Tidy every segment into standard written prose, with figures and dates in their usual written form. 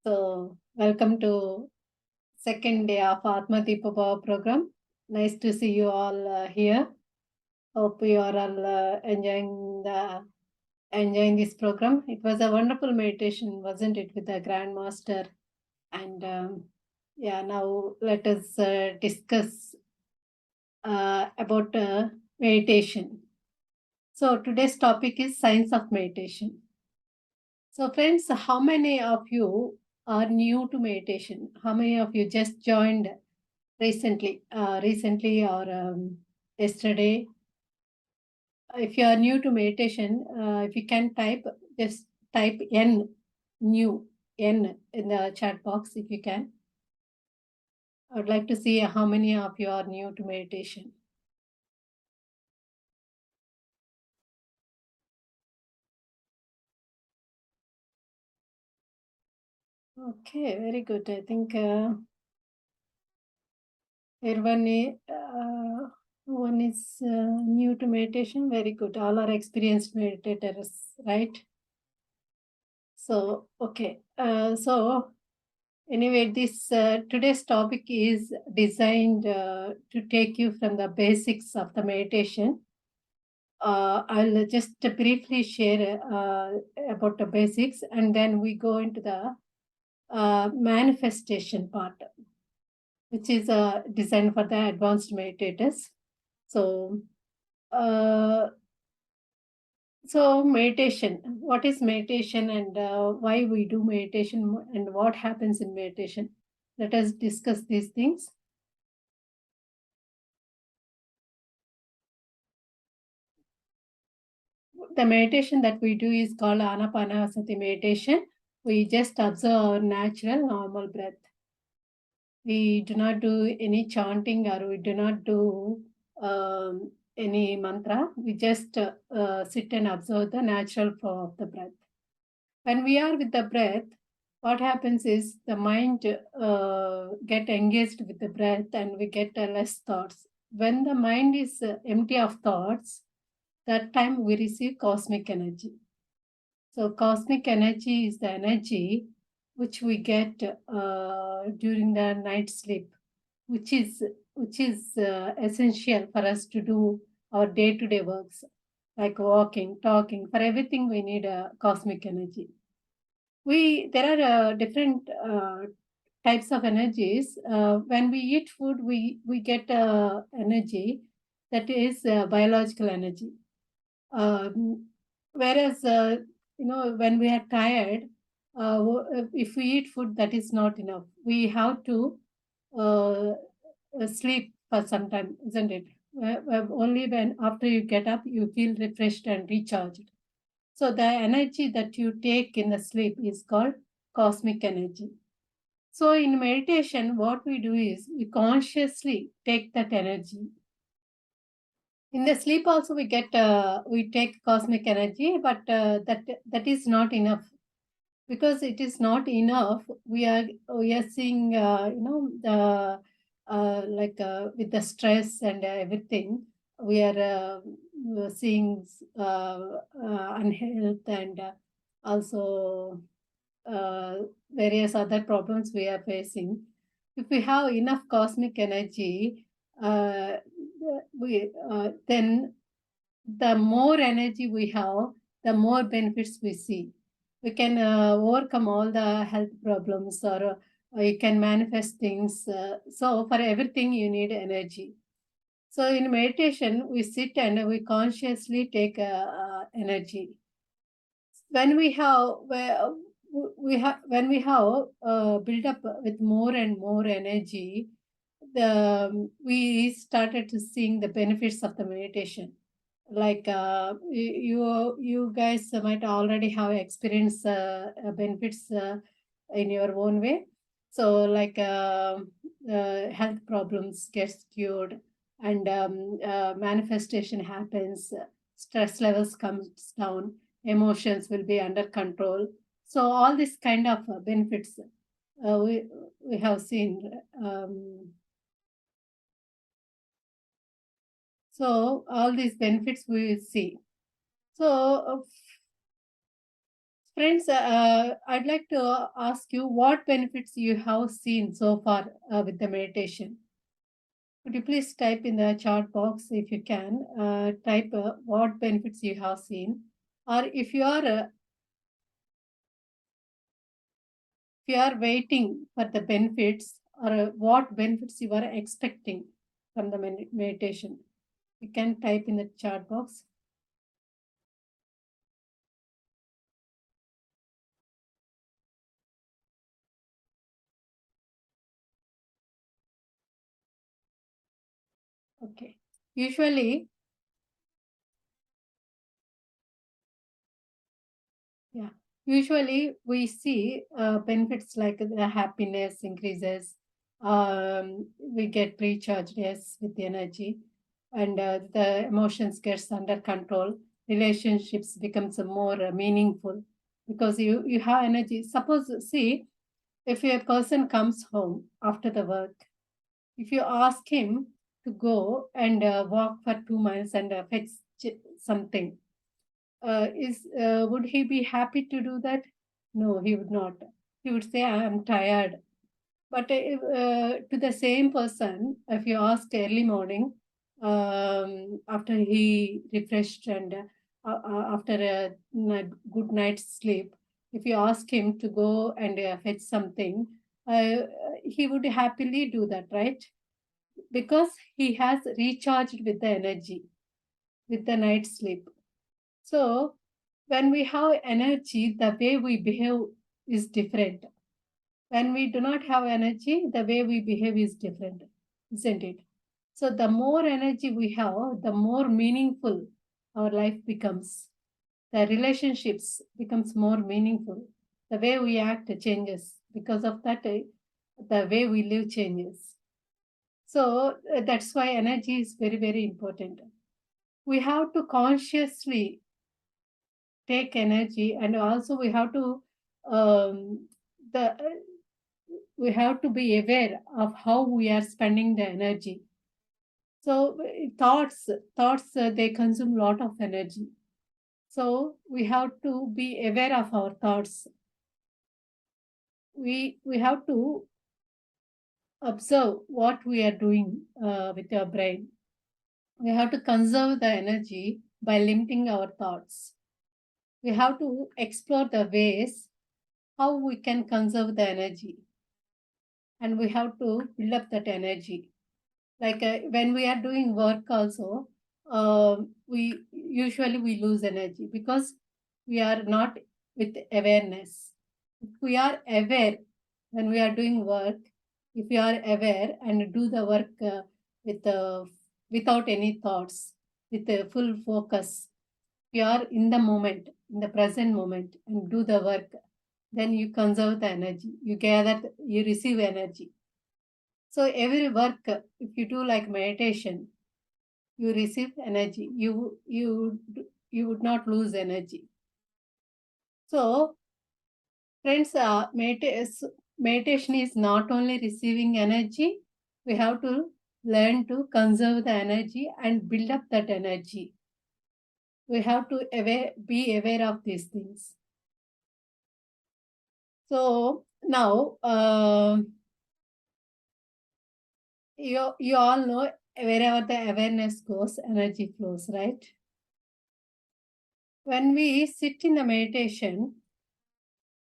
Welcome to second day of Atma Deepa Bhava program. Nice to see you all here. Hope you are all enjoying this program. It was a wonderful meditation, wasn't it, with the Grand Master? And now let us discuss about meditation. So today's topic is science of meditation. So friends, how many of you are new to meditation? How many of you just joined recently or yesterday? If you are new to meditation, if you can just type N, new, N in the chat box if you can. I would like to see how many of you are new to meditation. Okay, very good. I think everyone one is new to meditation. Very good. All are experienced meditators, right? So, okay. Anyway, this today's topic is designed to take you from the basics of the meditation. I'll just briefly share about the basics, and then we go into the manifestation part, which is designed for the advanced meditators. So, uh, meditation. What is meditation, and why we do meditation, and what happens in meditation? Let us discuss these things. The meditation that we do is called Anapanasati meditation. We just observe our natural, normal breath. We do not do any chanting, or we do not do any mantra. We just sit and observe the natural flow of the breath. When we are with the breath, what happens is the mind get engaged with the breath, and we get less thoughts. When the mind is empty of thoughts, that time we receive cosmic energy. So cosmic energy is the energy which we get during the night sleep, which is essential for us to do our day-to-day works, like walking, talking. For everything, we need cosmic energy. There are different types of energies. When we eat food, we get energy that is biological energy. Whereas when we are tired, if we eat food, that is not enough. We have to uh, sleep for some time, isn't it? Only when after you get up, you feel refreshed and recharged. So the energy that you take in the sleep is called cosmic energy. So in meditation, what we do is we consciously take that energy. In the sleep also we take cosmic energy, but that is not enough. Because it is not enough, we are seeing the with the stress and everything, we are seeing unhealth, and also various other problems we are facing. If we have enough cosmic energy, uh, then the more energy we have, the more benefits we see. We can overcome all the health problems, or you can manifest things. So for everything, you need energy. So in meditation, we sit and we consciously take energy. When we have when we have built up with more and more energy, we started to seeing the benefits of the meditation. Like you guys might already have experienced benefits in your own way. So like health problems gets cured, and manifestation happens, stress levels comes down, emotions will be under control. So all this kind of benefits we have seen. So all these benefits we will see. So Friends, I'd like to ask you what benefits you have seen so far with the meditation. Could you please type in the chat box if you can? Type what benefits you have seen, or if you are waiting for the benefits, or what benefits you are expecting from the meditation. You can type in the chat box. Okay. Usually, yeah. Usually, we see benefits like the happiness increases. We get recharged, yes, with the energy, and the emotions gets under control. Relationships becomes more meaningful because you have energy. Suppose, see, if a person comes home after the work, if you ask him to go and walk for 2 miles and fetch something, is would he be happy to do that? No, he would not. He would say, I am tired. But if, to the same person, if you ask early morning, after he refreshed and after a good night's sleep, if you ask him to go and fetch something, uh, he would happily do that, right? Because he has recharged with the energy, with the night's sleep. So, when we have energy, the way we behave is different. When we do not have energy, the way we behave is different, isn't it? So, the more energy we have, the more meaningful our life becomes. The relationships becomes more meaningful. The way we act changes. Because of that, the way we live changes. So, that's why energy is very, very important. We have to consciously take energy, and also the we have to be aware of how we are spending the energy. So thoughts they consume a lot of energy. So we have to be aware of our thoughts. We have to observe what we are doing with our brain. We have to conserve the energy by limiting our thoughts. We have to explore the ways how we can conserve the energy, and we have to build up that energy. Like when we are doing work also, we usually we lose energy because we are not with awareness. If we are aware when we are doing work, if we are aware and do the work with without any thoughts, with a full focus, you are in the moment, in the present moment, and do the work, then you conserve the energy. You gather, you receive energy. So every work, if you do like meditation, you receive energy. You would not lose energy. So friends, meditation is not only receiving energy. We have to learn to conserve the energy and build up that energy. We have to be aware of these things. So now, you all know wherever the awareness goes, energy flows, right? When we sit in the meditation,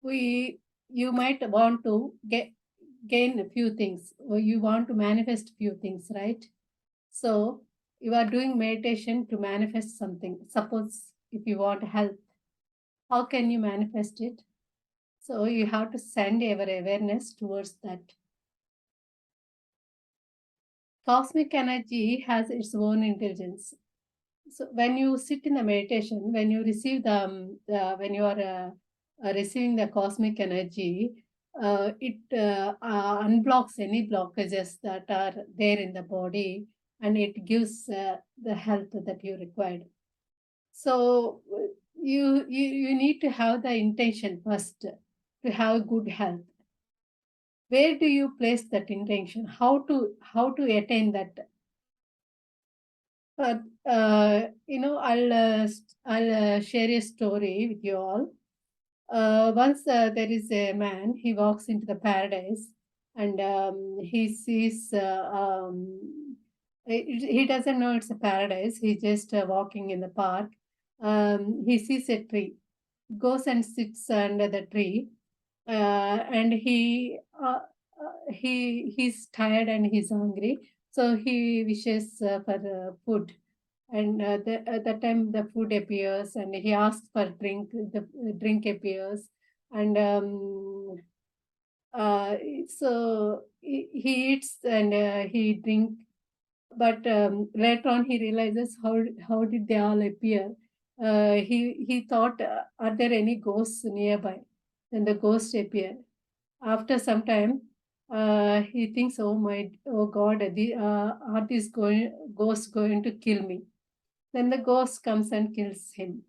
we you might want to gain a few things, or you want to manifest few things, right? So you are doing meditation to manifest something. Suppose if you want health, how can you manifest it? So you have to send your awareness towards that. Cosmic energy has its own intelligence. So when you sit in the meditation, when you receive when you are receiving the cosmic energy, it unblocks any blockages that are there in the body, and it gives the health that you required. So you need to have the intention first to have good health. Where do you place that intention? How to attain that? But I'll share a story with you all. Once there is a man, he walks into the paradise and he sees, he doesn't know it's a paradise. He's just walking in the park. He sees a tree, goes and sits under the tree, and he's tired and he's hungry, so he wishes for food. And at that time the food appears and he asks for drink. The drink appears, and uh, so he eats and he drink. But later on he realizes how did they all appear. He thought, are there any ghosts nearby? Then the ghost appear. After some time, he thinks, oh God, are these ghosts going to kill me? Then the ghost comes and kills him.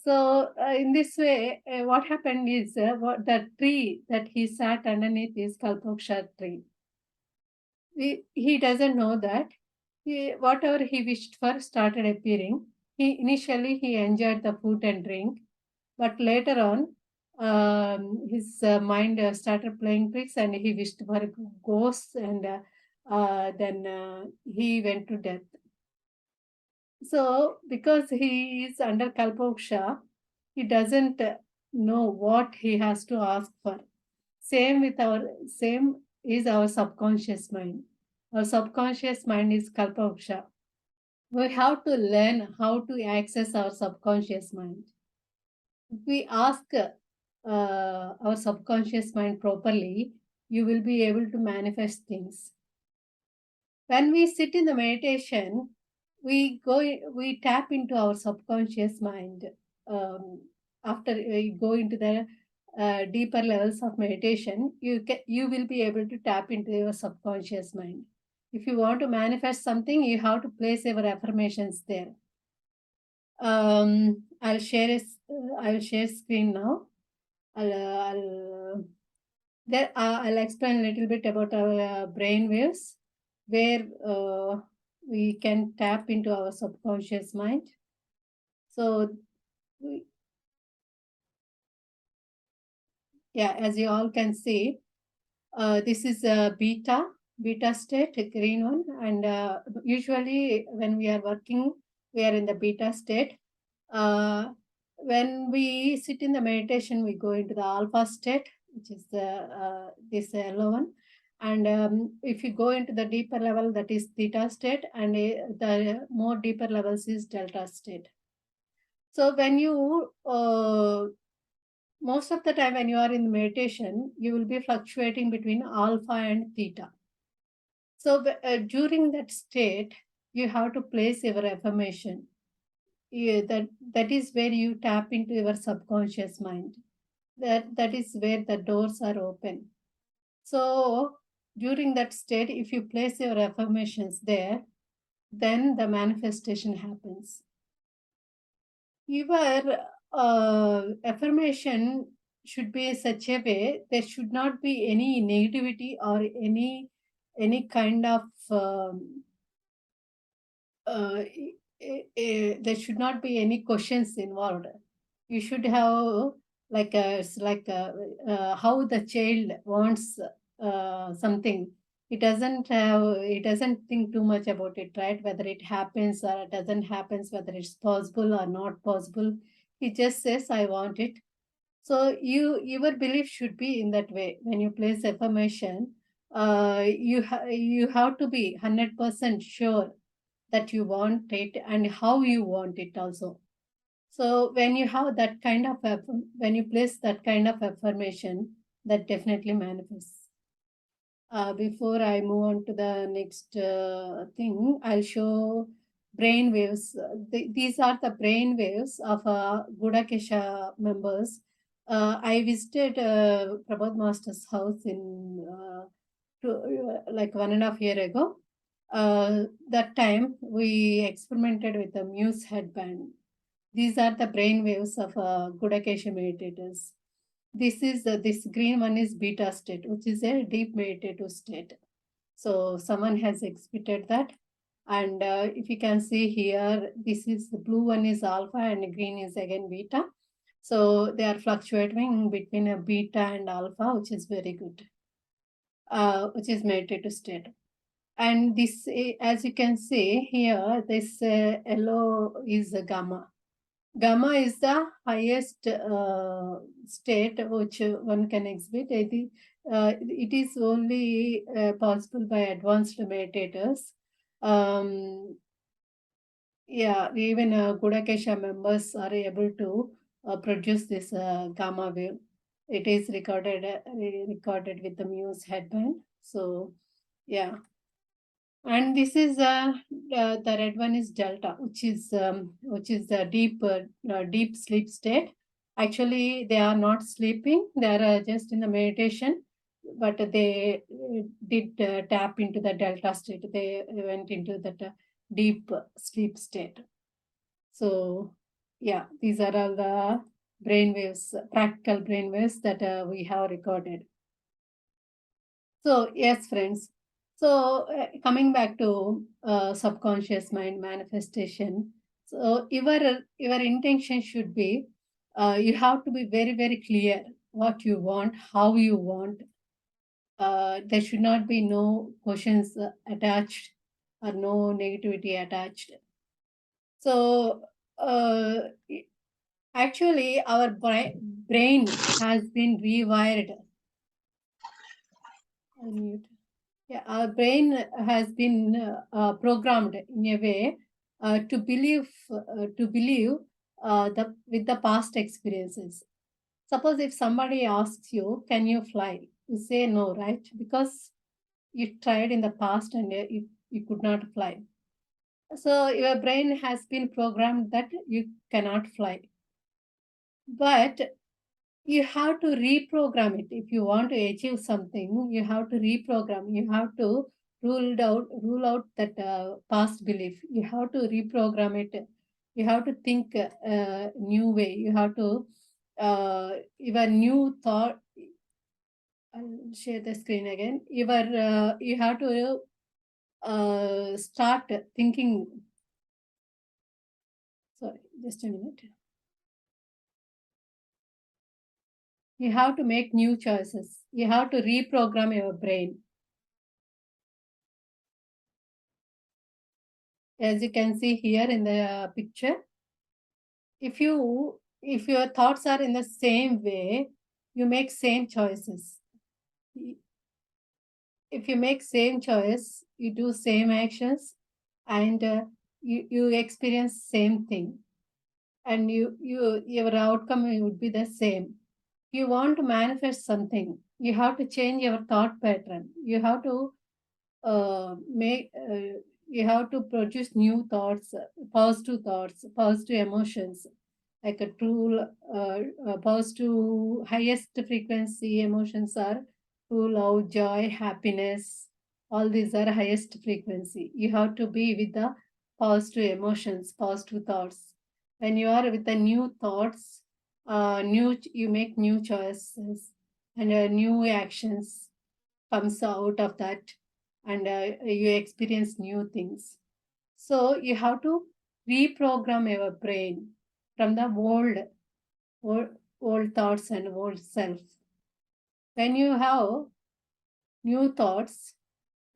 So in this way, what happened is, the tree that he sat underneath is Kalpoksha tree. He doesn't know that whatever he wished for started appearing. He enjoyed the food and drink, but later on, his mind started playing tricks, and he wished for ghosts, and then he went to death. So, because he is under Kalpoksha, he doesn't know what he has to ask for. Same is our subconscious mind. Our subconscious mind is Kalpoksha. We have to learn how to access our subconscious mind. If we ask our subconscious mind properly, you will be able to manifest things. When we sit in the meditation, we tap into our subconscious mind. Um, After we go into the deeper levels of meditation, you will be able to tap into your subconscious mind. If you want to manifest something, you have to place your affirmations there. I will share screen now. I'll explain a little bit about our brain waves, where we can tap into our subconscious mind. So, we, yeah, as you all can see, this is a beta state, a green one, and usually when we are working, we are in the beta state. When we sit in the meditation, we go into the alpha state, which is this yellow one. And if you go into the deeper level, that is theta state, and the more deeper levels is delta state. So when you most of the time when you are in meditation, you will be fluctuating between alpha and theta. So during that state, you have to place your affirmation. Yeah, that is where you tap into your subconscious mind. That is where the doors are open. So during that state, if you place your affirmations there, then the manifestation happens. Your affirmation should be such a way there should not be any negativity or any kind of there should not be any questions involved. You should have it's like how the child wants something. It doesn't think too much about it, right? Whether it happens or it doesn't happens, whether it's possible or not possible. He just says, I want it. So your belief should be in that way. When you place affirmation, you have to be 100% sure that you want it and how you want it also. So when you have that kind of when you place that kind of affirmation, that definitely manifests. Before I move on to the next thing, I'll show brain waves. These are the brain waves of Gudakesha members. I visited Prabodh Master's house in like 1.5 years ago. That time we experimented with the Muse headband. These are the brain waves of Gudakesha meditators. This green one is beta state, which is a deep meditative state. So someone has exhibited that. And if you can see here, this is the blue one is alpha and green is again beta. So they are fluctuating between a beta and alpha, which is very good, which is meditative state. And this, as you can see here, this yellow is a gamma. Gamma is the highest state which one can exhibit. It is only possible by advanced meditators. Um, yeah, even Gudakesha members are able to produce this gamma wave. It is recorded with the Muse headband. So, yeah. And this is the red one is delta, which is the deep sleep state. Actually, they are not sleeping; they are just in the meditation, but they did tap into the delta state. They went into that deep sleep state. So, yeah, these are all the brain waves, practical brain waves that we have recorded. So, yes, friends. So, coming back to subconscious mind manifestation. So, your intention should be you have to be very, very clear what you want, how you want. There should not be no questions attached or no negativity attached. So, actually, our brain has been rewired. Unmute. Yeah, our brain has been programmed in a way to believe the with the past experiences. Suppose if somebody asks you, "Can you fly?" You say no, right? Because you tried in the past and you could not fly. So your brain has been programmed that you cannot fly. But you have to reprogram it. If you want to achieve something, you have to reprogram. You have to rule out that past belief. You have to reprogram it. You have to think new way. You have to your new thought. I'll share the screen again. You have to start thinking. Sorry, just a minute. You have to make new choices. You have to reprogram your brain. As you can see here in the picture, if your thoughts are in the same way, you make same choices. If you make same choice, you do same actions, and you experience same thing, and your outcome would be the same. You want to manifest something, you have to change your thought pattern. You have to make you have to produce new thoughts, positive emotions, like a true positive highest frequency emotions are true love, joy, happiness. All these are highest frequency. You have to be with the positive emotions, positive thoughts. When you are with the new thoughts, new you make new choices and new actions comes out of that, and you experience new things. So you have to reprogram your brain from the old, old thoughts and old self. When you have new thoughts,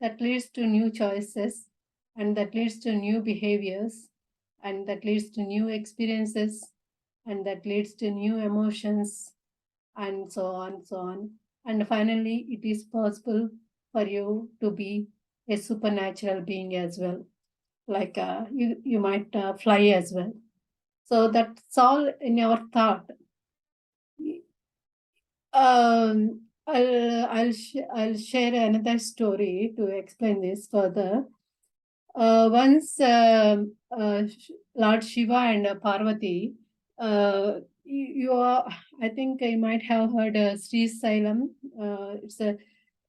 that leads to new choices, and that leads to new behaviors, and that leads to new experiences, and that leads to new emotions, and so on, so on. And finally, it is possible for you to be a supernatural being as well. Like you might fly as well. So that's all in your thought. I'll share another story to explain this further. Once Lord Shiva and Parvati, you are, I think you might have heard Sri Sailam.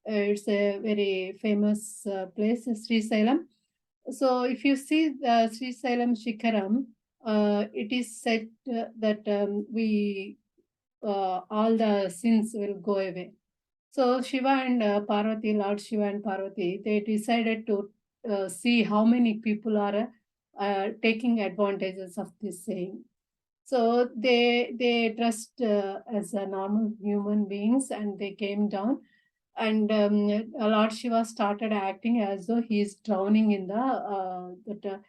It's a very famous place, Sri Sailam. So if you see the Sri Sailam Shikaram, it is said that we all the sins will go away. So Shiva and Parvati, Lord Shiva and Parvati, they decided to see how many people are taking advantages of this saying. So they dressed as a normal human beings, and they came down, and Lord Shiva started acting as though he is drowning in the that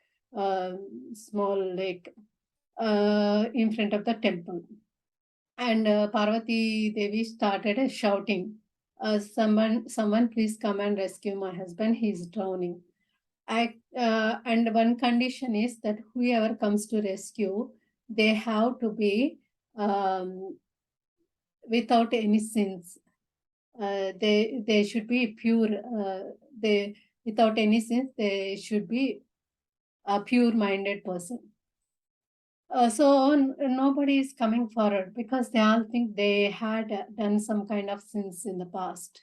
small lake in front of the temple. And Parvati Devi started shouting, someone please come and rescue my husband, he's drowning. And one condition is that whoever comes to rescue, they have to be um, without any sins. They should be pure. They Without any sins, they should be a pure minded person. Nobody is coming forward because they all think they had done some kind of sins in the past.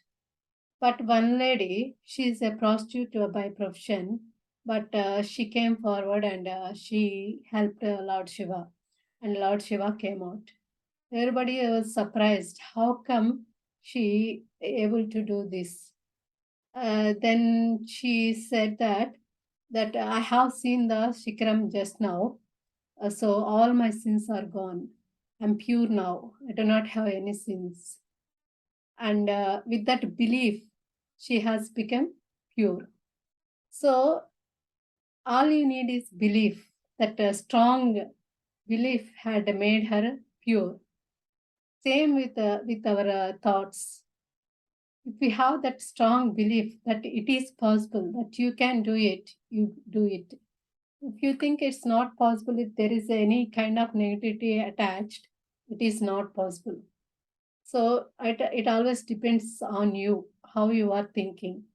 But one lady, she is a prostitute by profession, but she came forward, and she helped Lord Shiva, and Lord Shiva came out. Everybody was surprised. How come she able to do this? Then she said that I have seen the Shikram just now, so all my sins are gone. I'm pure now. I do not have any sins. And with that belief, she has become pure. So all you need is belief. That strong belief had made her pure. Same with our thoughts. If we have that strong belief that it is possible, that you can do it, you do it. If you think it's not possible, if there is any kind of negativity attached, it is not possible. So it always depends on you, how you are thinking.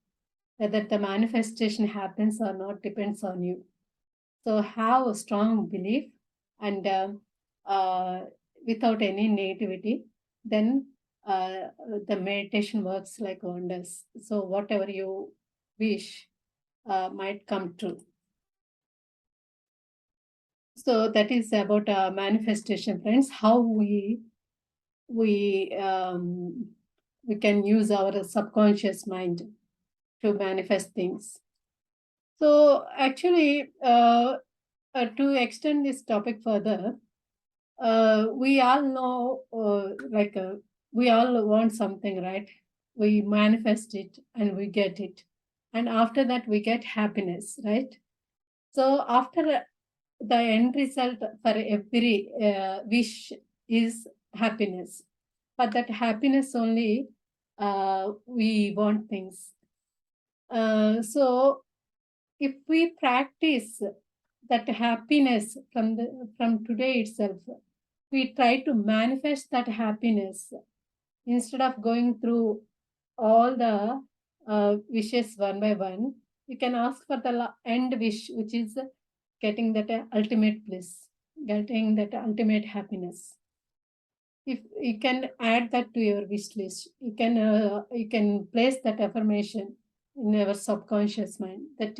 Whether the manifestation happens or not depends on you. So have a strong belief, and uh, without any negativity, then the meditation works like wonders. So whatever you wish might come true. So that is about manifestation, friends. How we we can use our subconscious mind to manifest things. So actually, to extend this topic further, we all know, we all want something, right? We manifest it and we get it, and after that we get happiness, right? So after the end result for every wish is happiness. For that happiness only, we want things. So if we practice that happiness from today itself, we try to manifest that happiness instead of going through all the wishes one by one. We can ask for the end wish, which is getting that ultimate bliss, getting that ultimate happiness. If you can add that to your wish list, you can place that affirmation in your subconscious mind that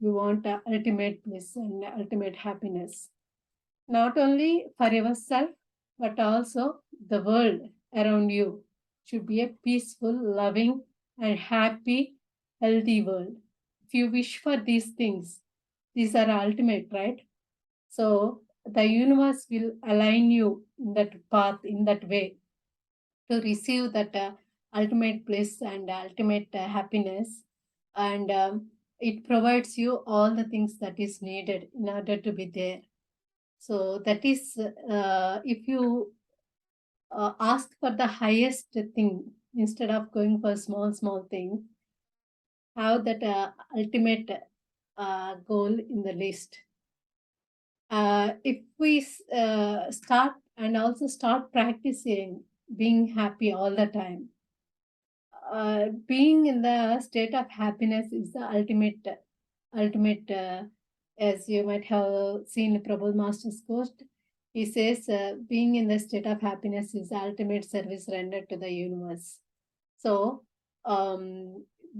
you want ultimate bliss and ultimate happiness, not only for yourself but also the world around you should be a peaceful, loving, and happy, healthy world. If you wish for these things, these are ultimate, right? So the universe will align you in that path, in that way, to receive that ultimate bliss and ultimate happiness. And it provides you all the things that is needed in order to be there. So that is, if you ask for the highest thing instead of going for small thing, have that ultimate goal in the list. If we start and also start practicing being happy all the time, being in the state of happiness is the ultimate. As you might have seen Prabhu Master's quote, he says, being in the state of happiness is the ultimate service rendered to the universe. So,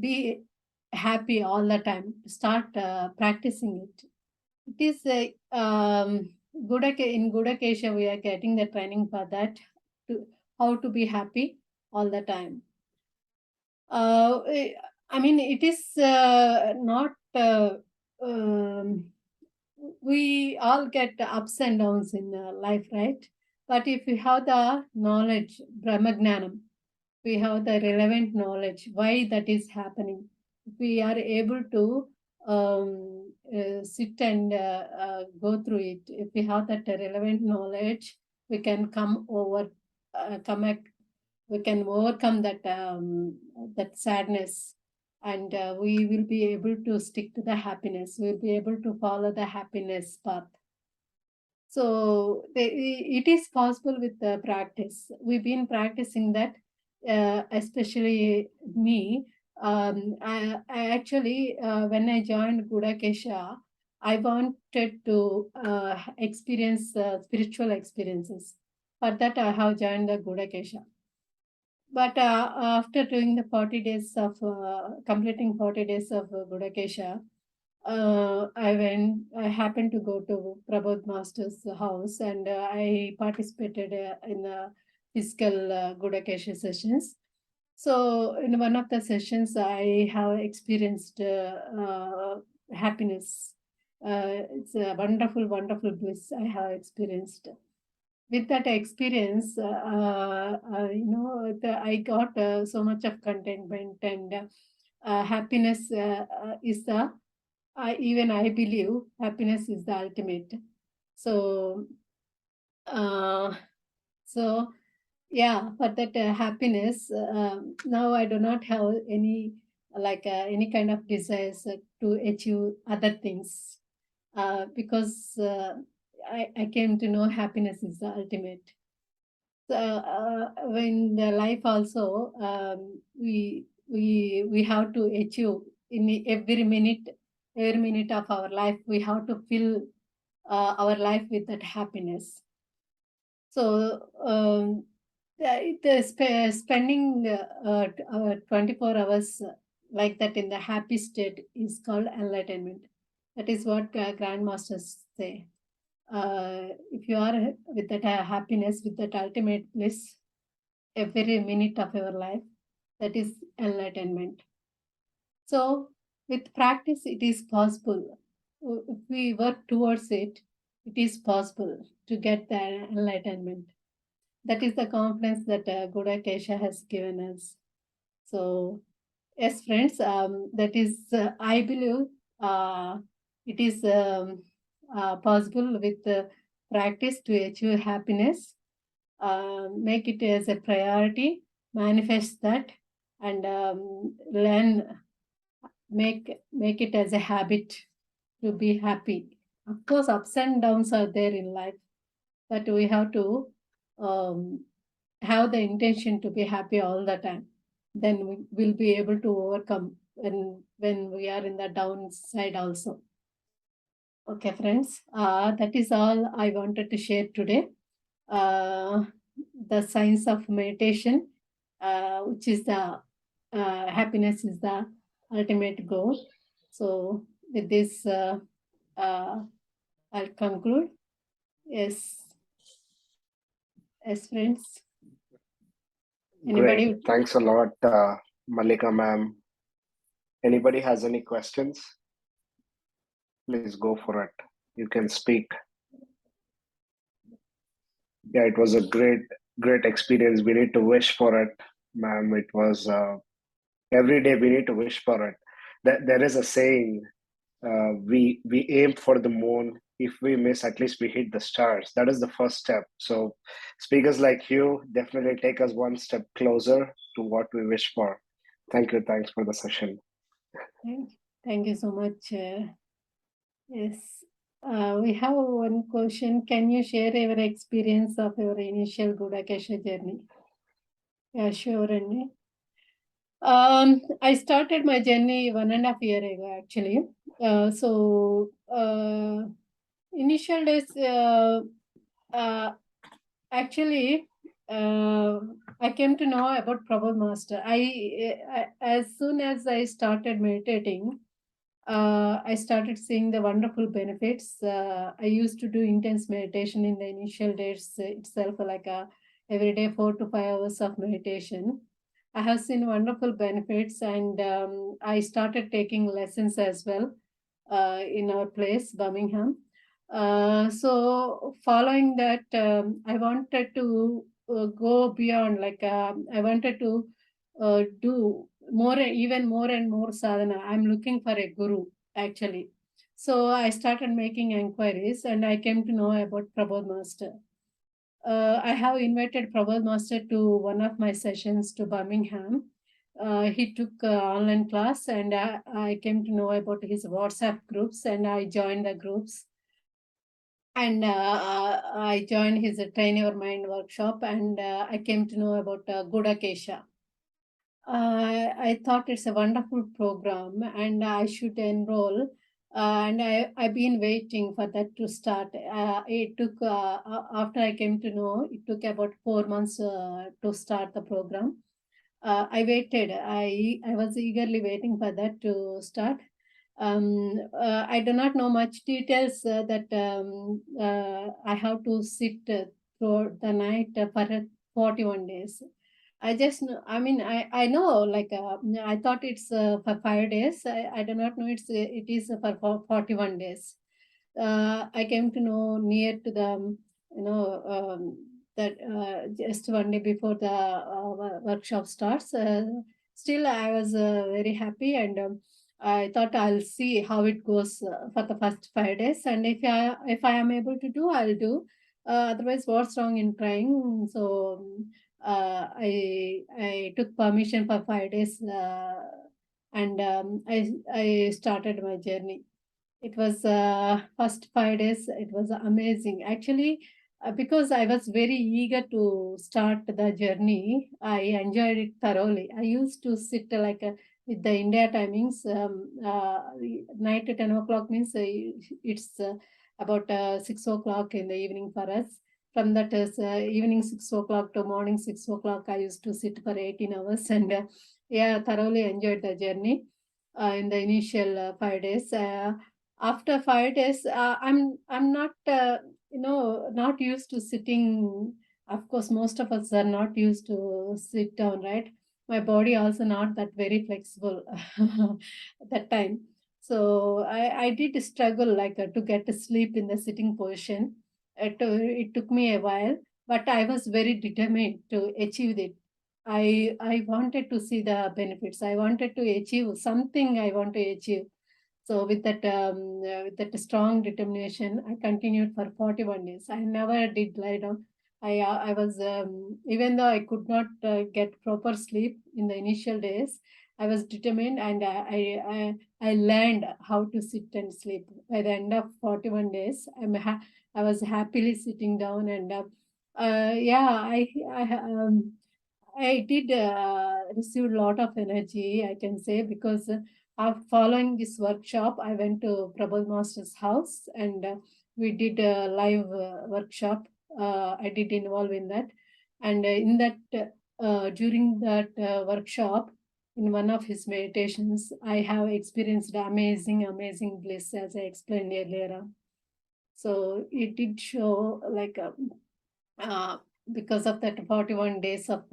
be happy all the time. Start practicing it. It is in Gudakesha, we are getting the training for that, to how to be happy all the time. I mean, it is not um, we all get ups and downs in life, right? But if we have the knowledge, Brahmagnanam, we have the relevant knowledge why that is happening. If we are able to sit and go through it, if we have that relevant knowledge, we can come over, we can overcome that sadness, and we will be able to stick to the happiness. We'll be able to follow the happiness path. So it is possible with the practice. We've been practicing that, especially me. I actually, when I joined Gudakesha, I wanted to experience spiritual experiences. For that, I have joined the Gudakesha. But after doing the 40 days of completing 40 days of Gudakesha, I happened to go to Prabodh Master's house, and I participated in the physical Gudakesha sessions. So in one of the sessions, I have experienced happiness. It's a wonderful, wonderful bliss I have experienced. With that experience, I got so much of contentment, and happiness is the even I believe happiness is the ultimate. So, uh, so yeah, for that happiness, now I do not have any any kind of desires to achieve other things, because I came to know happiness is the ultimate. So, when the life also, we have to achieve in every minute of our life. We have to fill our life with that happiness. So, spending 24 hours like that in the happy state is called enlightenment. That is what grandmasters say. If you are with that happiness, with that ultimate bliss, every minute of your life, that is enlightenment. So, with practice, it is possible. If we work towards it, it is possible to get the enlightenment. That is the confidence that Guru Kesha has given us. So, yes, friends, that is, I believe, uh, it is possible with practice to achieve happiness. Make it as a priority, manifest that, and learn, make it as a habit to be happy. Of course, ups and downs are there in life, but we have to um, have the intention to be happy all the time. Then we will be able to overcome when we are in the downside also. Okay, friends, that is all I wanted to share today. Uh, the science of meditation, which is the happiness is the ultimate goal. So with this, uh, I'll conclude. Yes, yes, friends. Great. Anybody? Thanks a lot, Mallika ma'am. Anybody has any questions? Please go for it. You can speak. Yeah, it was a great experience. We need to wish for it, ma'am. It was every day we need to wish for it. There is a saying, we aim for the moon. If we miss, at least we hit the stars. That is the first step. So speakers like you definitely take us one step closer to what we wish for. Thank you. Thanks for the session. Thank you so much. Yes. We have one question. Can you share your experience of your initial Gudakesha journey? Yeah, sure, Annie. I started my journey 1.5 years ago, actually. Initial days, uh, actually, I came to know about Prabhupada Master. As soon as I started meditating, I started seeing the wonderful benefits. I used to do intense meditation in the initial days itself, like every day 4 to 5 hours of meditation. I have seen wonderful benefits, and I started taking lessons as well in our place, Birmingham. So following that, I wanted to go beyond. Like I wanted to do more, even more and more sadhana. I'm looking for a guru actually. So I started making inquiries, and I came to know about Prabodh Master. I have invited Prabodh Master to one of my sessions to Birmingham. He took online class, and I came to know about his WhatsApp groups, and I joined the groups. And I joined his Train Your Mind workshop, and I came to know about Gudakesha. I thought it's a wonderful program, and I should enroll. I've been waiting for that to start. It took, after I came to know, it took about 4 months to start the program. I waited. I was eagerly waiting for that to start. I do not know much details that I have to sit throughout the night for 41 days. I just know, I mean, I know, like, I thought it's for 5 days. I do not know it is for 41 days. I came to know near to the, you know, that just one day before the workshop starts. Still, I was very happy, and I thought I'll see how it goes for the first 5 days, and if I am able to do, I'll do. Otherwise, what's wrong in trying? So I took permission for 5 days, and I started my journey. It was first 5 days. It was amazing. Actually, because I was very eager to start the journey, I enjoyed it thoroughly. I used to sit like with the India timings. Night at 10 o'clock means it's about 6 o'clock in the evening for us. From that is evening 6 o'clock to morning 6 o'clock. I used to sit for 18 hours, and yeah, thoroughly enjoyed the journey in the initial 5 days. After 5 days, I'm not not used to sitting. Of course, most of us are not used to sit down, right? My body also not that very flexible that time. So I did struggle like to get to sleep in the sitting position. It took me a while, but I was very determined to achieve it. I wanted to see the benefits. I wanted to achieve something. I want to achieve. So with that strong determination, I continued for 41 days. I never did lie down. I was even though I could not get proper sleep in the initial days, I was determined, and I learned how to sit and sleep. By the end of 41 days, I was happily sitting down, and yeah, I did receive a lot of energy, I can say, because following this workshop, I went to Prabal Master's house, and we did a live workshop. I did involve in that. And in that, during that workshop, in one of his meditations, I have experienced amazing, amazing bliss, as I explained earlier. So it did show like uh, because of that 41 days of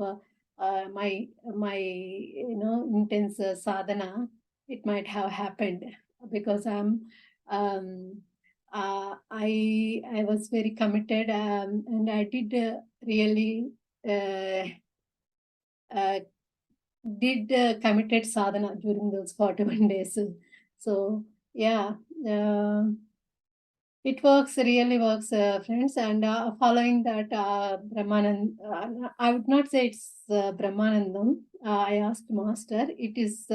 my intense sadhana, it might have happened because I was very committed, and I did really uh, uh, did committed sadhana during those 41 days. So yeah, uh, it works, really works, friends. And following that, Brahmanand, I would not say it's Brahmanandam. I asked Master, it is,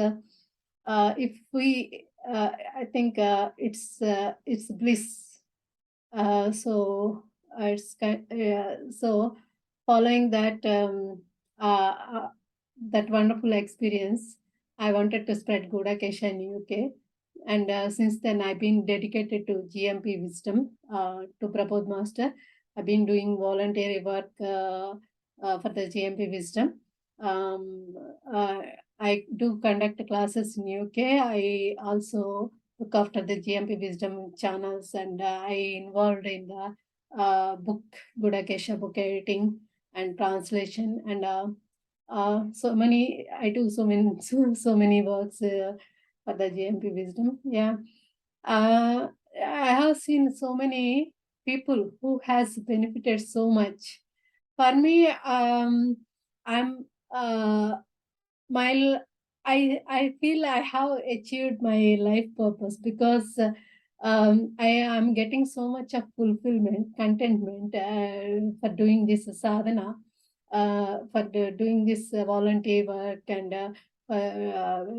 if we, I think it's bliss. So following that, that wonderful experience, I wanted to spread Gudakesha in UK, and since then I've been dedicated to GMP wisdom, to Prabodh Master. I've been doing voluntary work for the GMP wisdom. Um, uh, I do conduct classes in UK. I also look after the GMP wisdom channels, and I involved in the book Gudakesha book editing and translation, and so many I do so many so many works for the GMP wisdom. Yeah. I have seen so many people who has benefited so much. For me, I'm my I feel I have achieved my life purpose because I am getting so much of fulfillment, contentment for doing this sadhana, doing this volunteer work and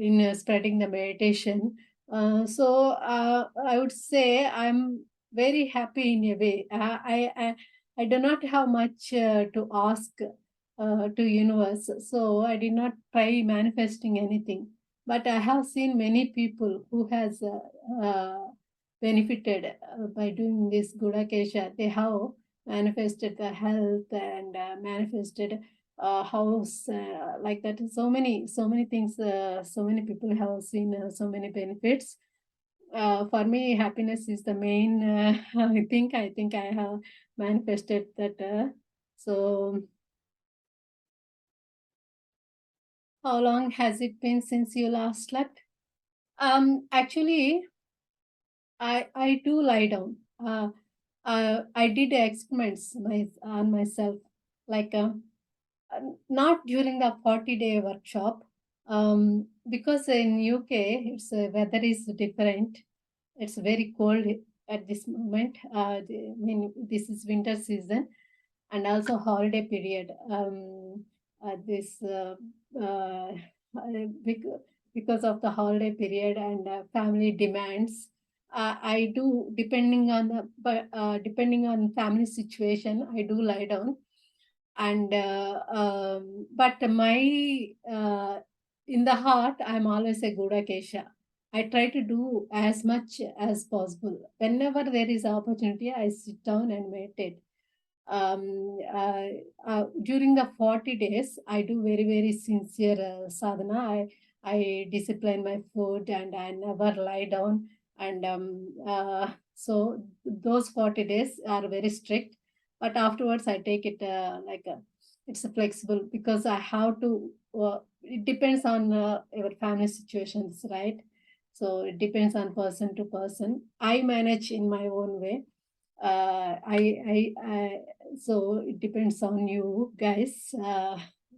in spreading the meditation. I would say I'm very happy in a way. I do not have much to ask to universe, so I did not try manifesting anything, but I have seen many people who has benefited by doing this gudakesha. They have manifested the health and manifested house, like that. So many things, so many people have seen so many benefits. For me, happiness is the main I think I have manifested that. So how long has it been since you last slept? Actually, I do lie down. I did experiments on myself, like not during the 40-day workshop, because in UK it's weather is different. It's very cold at this moment. I mean, this is winter season, and also holiday period. This bec- because of the holiday period and family demands, I do, depending on family situation, I do lie down. And but my in the heart, I'm always a Gudakesha. I try to do as much as possible. Whenever there is opportunity, I sit down and meditate. During the 40 days, I do very, very sincere sadhana. I discipline my food and I never lie down. And so those 40 days are very strict. But afterwards, I take it it's flexible because I have to, it depends on your family situations, right? So it depends on person to person. I manage in my own way. I so it depends on you guys.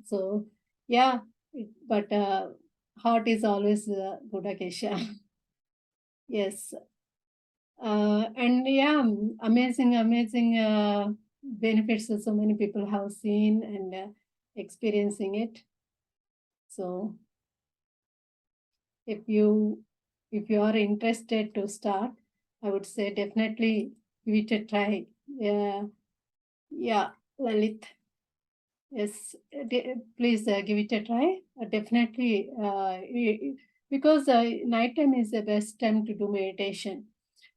So yeah, but heart is always good, Akesha. Yes, and yeah, amazing benefits that so many people have seen and experiencing it. So if you if you are interested to start, I would say definitely give it a try. Yeah, yeah, Lalit. Yes, please give it a try. Definitely, because nighttime is the best time to do meditation.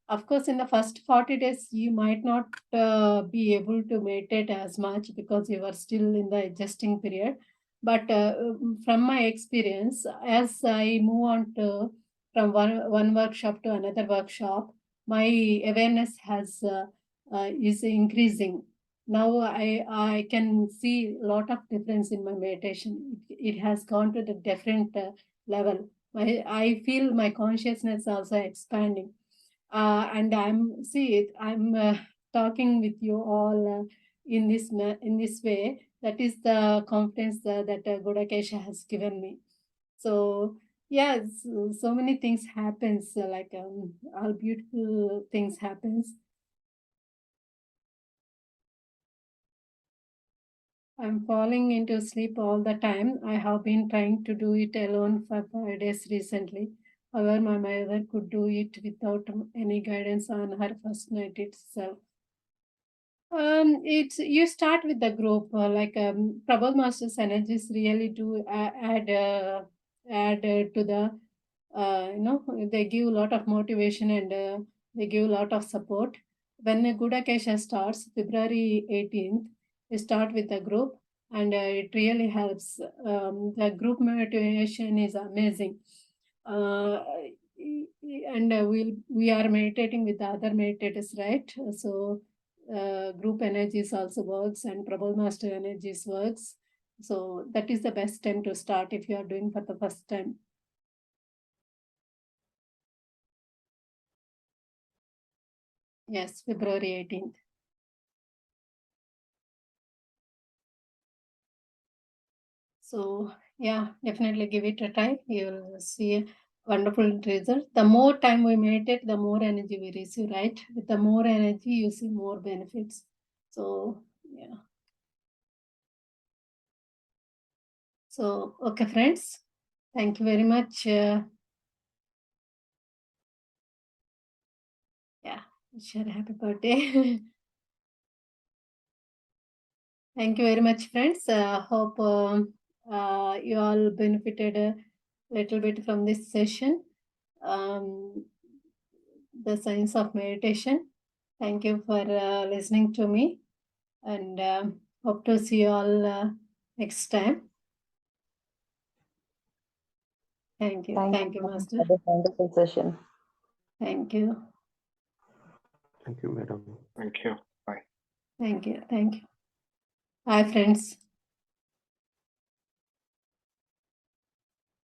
Of course, in the first 40 days, you might not be able to meditate as much because you are still in the adjusting period. But from my experience, as I move on to from one workshop to another workshop, my awareness has is increasing. Now I can see a lot of difference in my meditation. It has gone to the different level. I feel my consciousness also expanding, and I'm talking with you all in this way. That is the confidence that Godakesha has given me. So yeah, so many things happens, all beautiful things happens. I'm falling into sleep all the time. I have been trying to do it alone for 5 days recently. However, my mother could do it without any guidance on her first night itself. It's you start with the group, Prabal Master's energies really do add to the they give a lot of motivation and they give a lot of support. When a Gudakesha starts February 18th, we start with the group and it really helps. The group motivation is amazing. Uh, and we are meditating with the other meditators, right? So group energies also works and Prabal Master energies works. So that is the best time to start if you are doing for the first time. Yes, February 18th. So yeah, definitely give it a try. You'll see a wonderful result. The more time we meditate, the more energy we receive, right? With the more energy, you see more benefits. So yeah. So okay, friends. Thank you very much. Yeah, share happy birthday. Thank you very much, friends. Hope you all benefited a little bit from this session. The science of meditation. Thank you for listening to me, and hope to see you all next time. Thank you. Thank you, Master. For this wonderful session. Thank you. Thank you, madam. Thank you. Bye. Thank you. Thank you. Bye, friends.